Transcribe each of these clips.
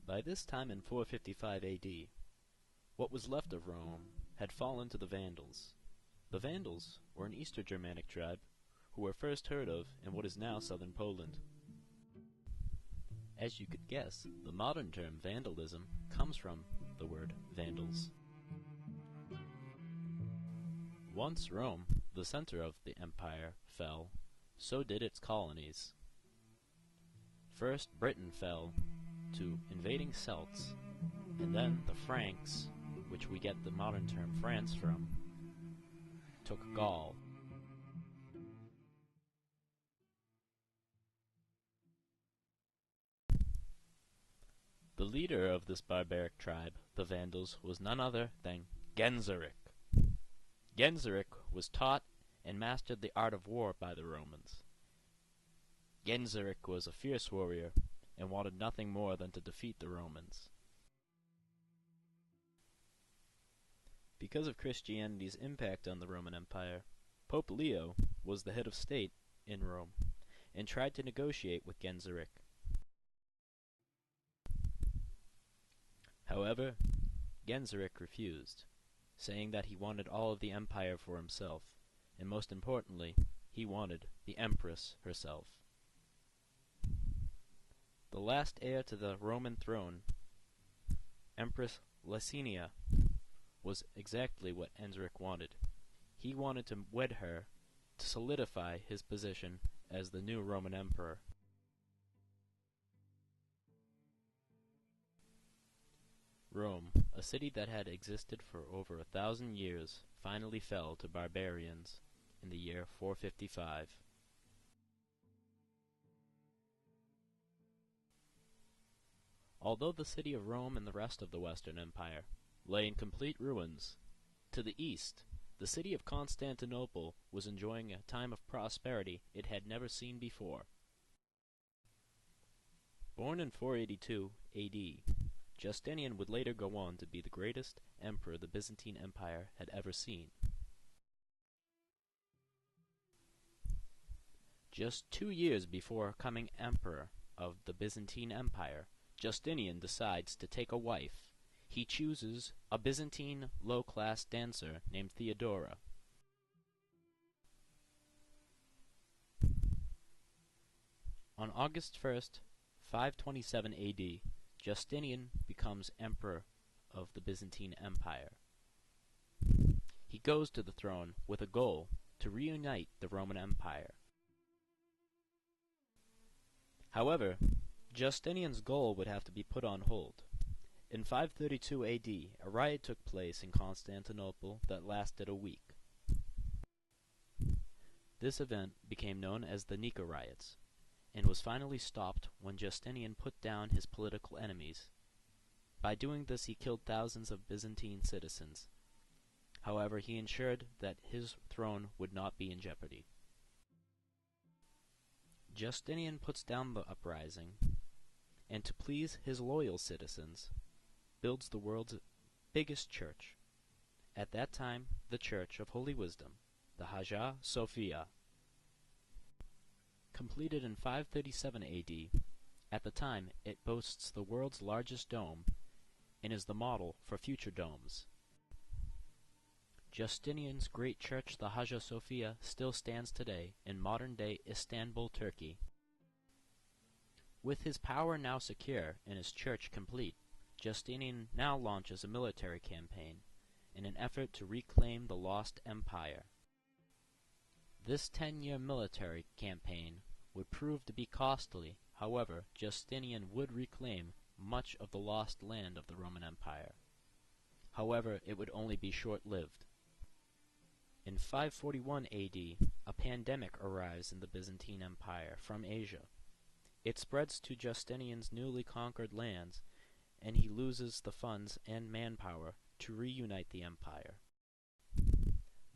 By this time in 455 AD, what was left of Rome had fallen to the Vandals. The Vandals were an Eastern Germanic tribe who were first heard of in what is now southern Poland. As you could guess, the modern term vandalism comes from the word Vandals. Once Rome, the center of the empire, fell, so did its colonies. First Britain fell to invading Celts, and then the Franks, which we get the modern term France from, took Gaul. The leader of this barbaric tribe, the Vandals, was none other than Genseric. Genseric was taught and mastered the art of war by the Romans. Genseric was a fierce warrior and wanted nothing more than to defeat the Romans. Because of Christianity's impact on the Roman Empire, Pope Leo was the head of state in Rome and tried to negotiate with Genseric. However, Genseric refused, saying that he wanted all of the empire for himself, and most importantly, he wanted the Empress herself. The last heir to the Roman throne, Empress Licenia, was exactly what Genseric wanted. He wanted to wed her to solidify his position as the new Roman emperor. Rome, a city that had existed for over 1,000 years, finally fell to barbarians in the year 455. Although the city of Rome and the rest of the Western Empire lay in complete ruins, to the east, the city of Constantinople was enjoying a time of prosperity it had never seen before. Born in 482 AD, Justinian would later go on to be the greatest emperor the Byzantine Empire had ever seen. Just 2 years before becoming emperor of the Byzantine Empire, Justinian decides to take a wife. He chooses a Byzantine low-class dancer named Theodora. On August 1st, 527 AD, Justinian becomes emperor of the Byzantine Empire. He goes to the throne with a goal to reunite the Roman Empire. However, Justinian's goal would have to be put on hold. In 532 AD, a riot took place in Constantinople that lasted a week. This event became known as the Nika riots, and was finally stopped when Justinian put down his political enemies. By doing this, he killed thousands of Byzantine citizens. However, he ensured that his throne would not be in jeopardy. Justinian puts down the uprising, and to please his loyal citizens, builds the world's biggest church. At that time, the Church of Holy Wisdom, the Hagia Sophia. Completed in 537 AD, at the time it boasts the world's largest dome and is the model for future domes. Justinian's great church, the Hagia Sophia, still stands today in modern-day Istanbul, Turkey. With his power now secure and his church complete, Justinian now launches a military campaign in an effort to reclaim the lost empire. This 10-year military campaign would prove to be costly. However, Justinian would reclaim much of the lost land of the Roman Empire. However, it would only be short-lived. In 541 AD, a pandemic arrives in the Byzantine Empire from Asia. It spreads to Justinian's newly conquered lands, and he loses the funds and manpower to reunite the empire.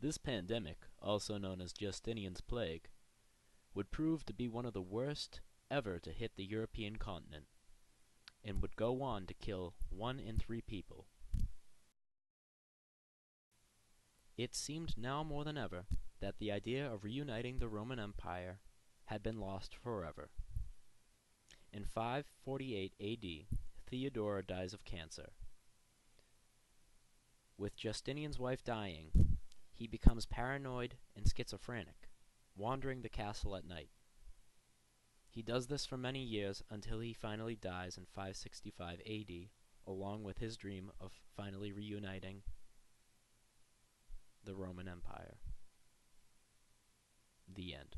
This pandemic, also known as Justinian's Plague, would prove to be one of the worst ever to hit the European continent, and would go on to kill 1 in 3 people. It seemed now more than ever that the idea of reuniting the Roman Empire had been lost forever. In 548 AD, Theodora dies of cancer. With Justinian's wife dying, he becomes paranoid and schizophrenic, wandering the castle at night. He does this for many years until he finally dies in 565 AD, along with his dream of finally reuniting the Roman Empire. The end.